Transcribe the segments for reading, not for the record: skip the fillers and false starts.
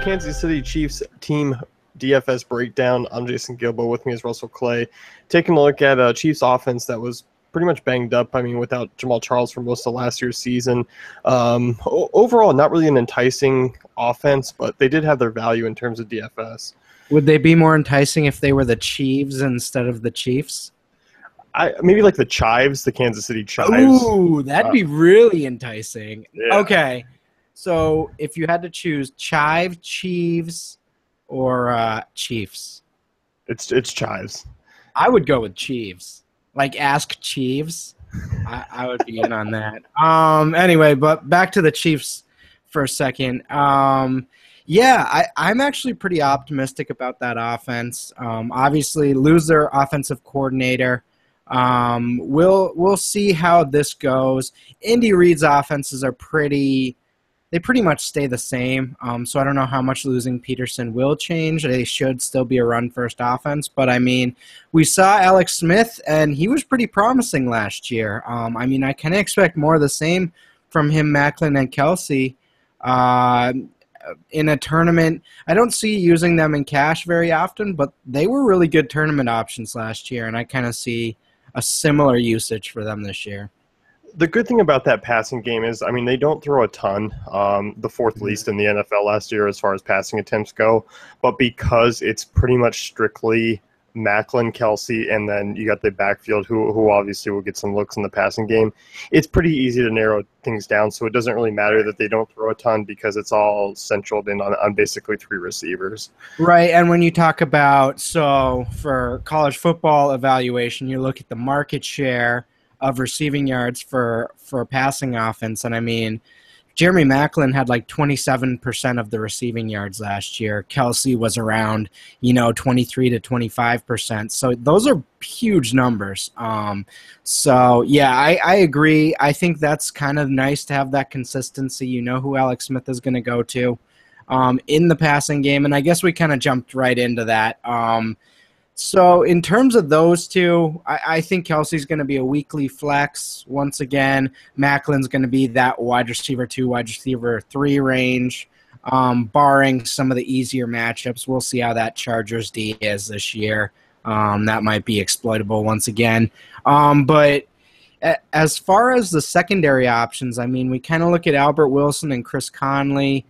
Kansas City Chiefs team DFS breakdown. I'm Jason Gilbo. With me is Russell Clay. Taking a look at a Chiefs offense that was pretty much banged up. I mean, without Jamal Charles for most of last year's season. Overall, not really an enticing offense, but they did have their value in terms of DFS. Would they be more enticing if they were the Chiefs instead of the Chiefs? Maybe like the Chives, the Kansas City Chives. Ooh, that'd be really enticing. Yeah. Okay, so if you had to choose Chiefs, or Chiefs, it's Chives. I would go with Chiefs. Like Ask Chiefs. I would be in on that. Anyway, but back to the Chiefs for a second. Yeah, I'm actually pretty optimistic about that offense. Obviously, lose their offensive coordinator. We'll see how this goes. Andy Reid's offenses are pretty much stay the same. So I don't know how much losing Peterson will change. They should still be a run-first offense. But, I mean, we saw Alex Smith, and he was pretty promising last year. I mean, I kind of expect more of the same from him, Maclin, and Kelsey. In a tournament, I don't see using them in cash very often, but they were really good tournament options last year, and I kind of see a similar usage for them this year. The good thing about that passing game is, I mean, they don't throw a ton, the fourth least in the NFL last year as far as passing attempts go. But because it's pretty much strictly Maclin, Kelsey, and then you got the backfield who obviously will get some looks in the passing game, it's pretty easy to narrow things down. So it doesn't really matter that they don't throw a ton because it's all centraled in on basically three receivers. Right, and when you talk about, so for college football evaluation, you look at the market share of receiving yards for a passing offense. And I mean, Jeremy Maclin had like 27% of the receiving yards last year. Kelsey was around, 23 to 25%. So those are huge numbers. So yeah, I agree. I think that's kind of nice to have that consistency. You know who Alex Smith is going to go to in the passing game. And I guess we kind of jumped right into that. So in terms of those two, I think Kelsey's going to be a weekly flex once again. Macklin's going to be that wide receiver 2, wide receiver 3 range, barring some of the easier matchups. We'll see how that Chargers D is this year. That might be exploitable once again. But as far as the secondary options, I mean, we kind of look at Albert Wilson and Chris Conley.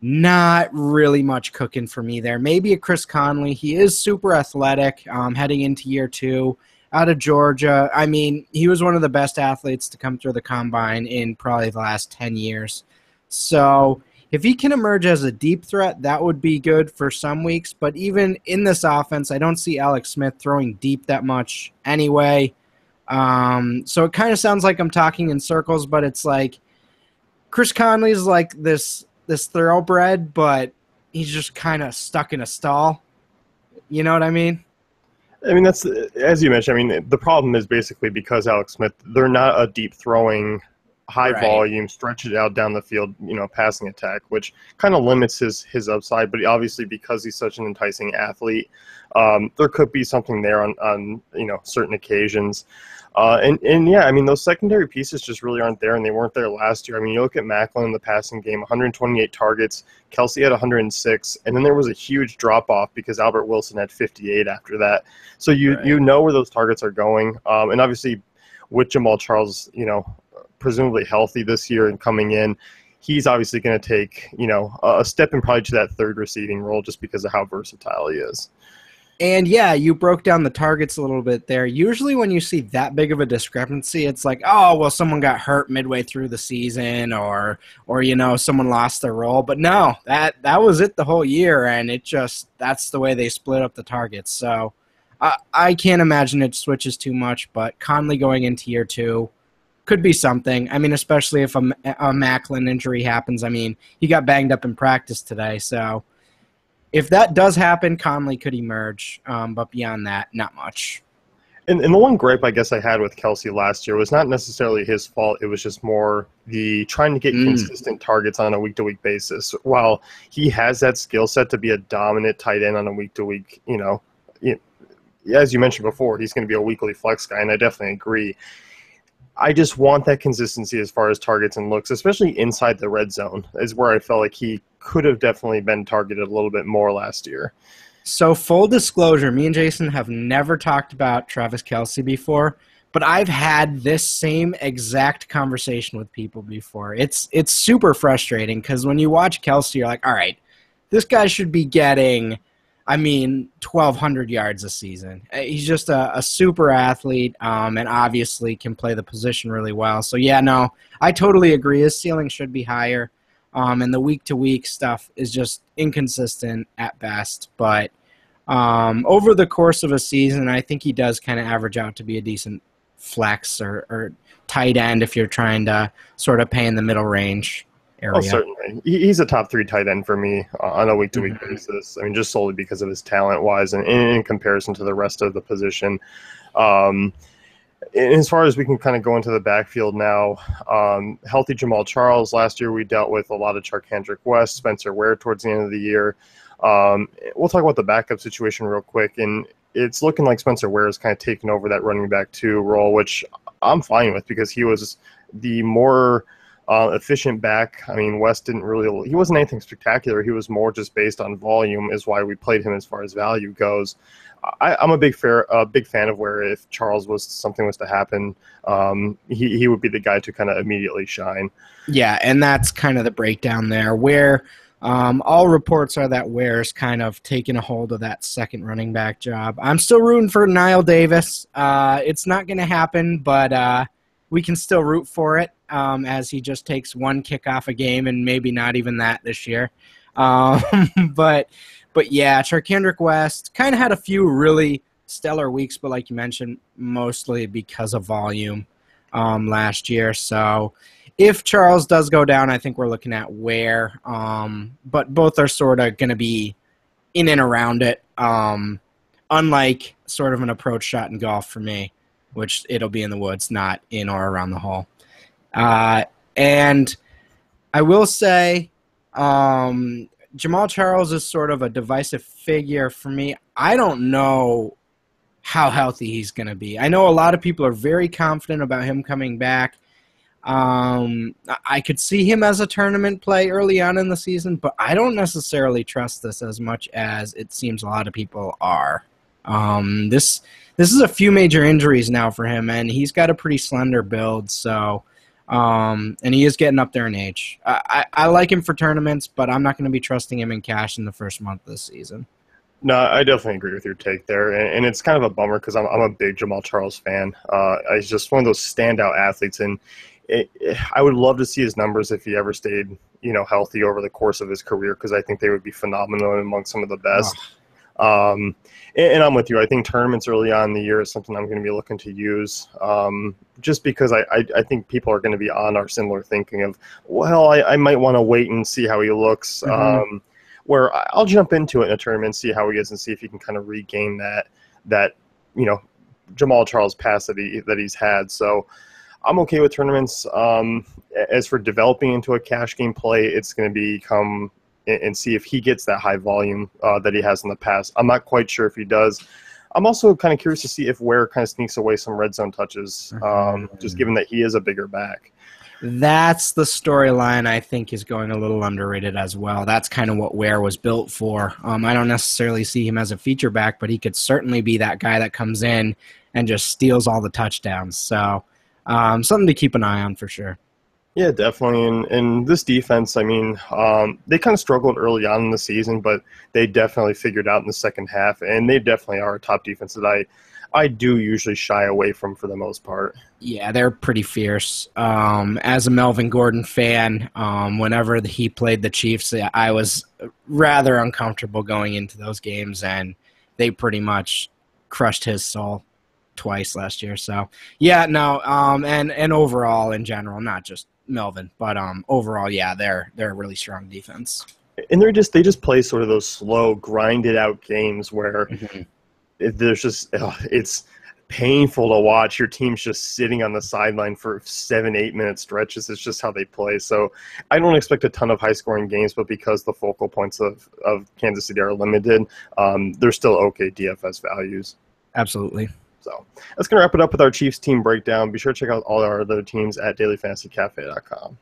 Not really much cooking for me there. Maybe a Chris Conley. He is super athletic heading into year 2 out of Georgia. I mean, he was one of the best athletes to come through the combine in probably the last 10 years. So if he can emerge as a deep threat, that would be good for some weeks. But even in this offense, I don't see Alex Smith throwing deep that much anyway. So it kind of sounds like I'm talking in circles, but it's like Chris Conley's like this thoroughbred, but he's just kind of stuck in a stall. You know what I mean? I mean, that's, as you mentioned, I mean, the problem is basically because Alex Smith, they're not a deep throwing, high volume, stretch it out down the field, passing attack, which kind of limits his upside. But obviously because he's such an enticing athlete, there could be something there on certain occasions. And yeah, I mean, those secondary pieces just really aren't there, and they weren't there last year. I mean, you look at Maclin in the passing game, 128 targets, Kelsey had 106, and then there was a huge drop-off because Albert Wilson had 58 after that. So you know where those targets are going. And obviously with Jamal Charles, presumably healthy this year and coming in, he's obviously going to take, a step in probably to that third receiving role just because of how versatile he is. And yeah, you broke down the targets a little bit there. Usually when you see that big of a discrepancy, it's like, oh, well, someone got hurt midway through the season or someone lost their role. But no, that was it the whole year, and that's the way they split up the targets. So I can't imagine it switches too much, but Conley going into year 2 could be something. I mean, especially if a Maclin injury happens. I mean, he got banged up in practice today, so if that does happen, Conley could emerge, but beyond that, not much. And the one gripe I guess I had with Kelsey last year was not necessarily his fault. It was just more the trying to get consistent targets on a week-to-week basis. While he has that skill set to be a dominant tight end on a week-to-week, as you mentioned before, he's going to be a weekly flex guy, and I definitely agree. I just want that consistency as far as targets and looks, especially inside the red zone, is where I felt like he could have definitely been targeted a little bit more last year. So full disclosure, me and Jason have never talked about Travis Kelce before, but I've had this same exact conversation with people before. It's super frustrating because when you watch Kelce, you're like, all right, this guy should be getting, 1,200 yards a season. He's just a super athlete, and obviously can play the position really well. So, yeah, no, I totally agree. His ceiling should be higher, and the week-to-week stuff is just inconsistent at best. But over the course of a season, I think he does kind of average out to be a decent flex or tight end if you're trying to sort of pay in the middle range area. Oh, certainly. He's a top 3 tight end for me on a week-to-week basis. Just solely because of his talent-wise and in comparison to the rest of the position. As far as we can kind of go into the backfield now, healthy Jamaal Charles. Last year we dealt with a lot of Charcandrick West, Spencer Ware towards the end of the year. We'll talk about the backup situation real quick, and it's looking like Spencer Ware is kind of taking over that running back 2 role, which I'm fine with because he was the more efficient back. West he wasn't anything spectacular. He was more just based on volume is why we played him as far as value goes. I'm a big fan of where if something was to happen, he would be the guy to kind of immediately shine. Yeah, and that's kind of the breakdown there where all reports are that Ware's kind of taking a hold of that second running back job. I'm still rooting for Niall Davis. It's not going to happen, but we can still root for it as he just takes one kickoff a game and maybe not even that this year. But yeah, Charcandrick West kind of had a few really stellar weeks, but like you mentioned, mostly because of volume last year. So if Charles does go down, I think we're looking at Ware. But both are sort of going to be in and around it, unlike sort of an approach shot in golf for me, which it'll be in the woods, not in or around the hole. And I will say Jamaal Charles is sort of a divisive figure for me. I don't know how healthy he's going to be. I know a lot of people are very confident about him coming back. I could see him as a tournament play early on in the season, but I don't necessarily trust this as much as it seems a lot of people are. This is a few major injuries now for him, and he's got a pretty slender build, so and he is getting up there in age. I like him for tournaments, but I'm not going to be trusting him in cash in the first month of the season. No, I definitely agree with your take there, and it's kind of a bummer because I'm a big Jamaal Charles fan. He's just one of those standout athletes, and I would love to see his numbers if he ever stayed, healthy over the course of his career, because I think they would be phenomenal among some of the best. And I'm with you. I think tournaments early on in the year is something I'm going to be looking to use, just because I think people are going to be on our similar thinking of, well, I might want to wait and see how he looks, where I'll jump into it in a tournament, see how he is, and see if he can kind of regain that Jamaal Charles pass that he's had. So I'm okay with tournaments. As for developing into a cash game play, it's going to become and see if he gets that high volume that he has in the past. I'm not quite sure if he does. I'm also kind of curious to see if Ware kind of sneaks away some red zone touches, just given that he is a bigger back. That's the storyline I think is going a little underrated as well. That's kind of what Ware was built for. I don't necessarily see him as a feature back, but he could certainly be that guy that comes in and just steals all the touchdowns. So something to keep an eye on for sure. Yeah, definitely. And this defense, they kind of struggled early on in the season, but they definitely figured out in the second half, and they definitely are a top defense that I do usually shy away from for the most part. Yeah, they're pretty fierce. As a Melvin Gordon fan, whenever he played the Chiefs, I was rather uncomfortable going into those games, and they pretty much crushed his soul twice last year. So, yeah, no, and overall in general, not just Melvin, but overall, yeah, they're a really strong defense. And they just play sort of those slow, grinded out games where there's just it's painful to watch. Your team's just sitting on the sideline for 7-8 minute stretches. It's just how they play. So I don't expect a ton of high scoring games, but because the focal points of Kansas City are limited, they're still okay DFS values. Absolutely. So that's going to wrap it up with our Chiefs team breakdown. Be sure to check out all our other teams at dailyfantasycafe.com.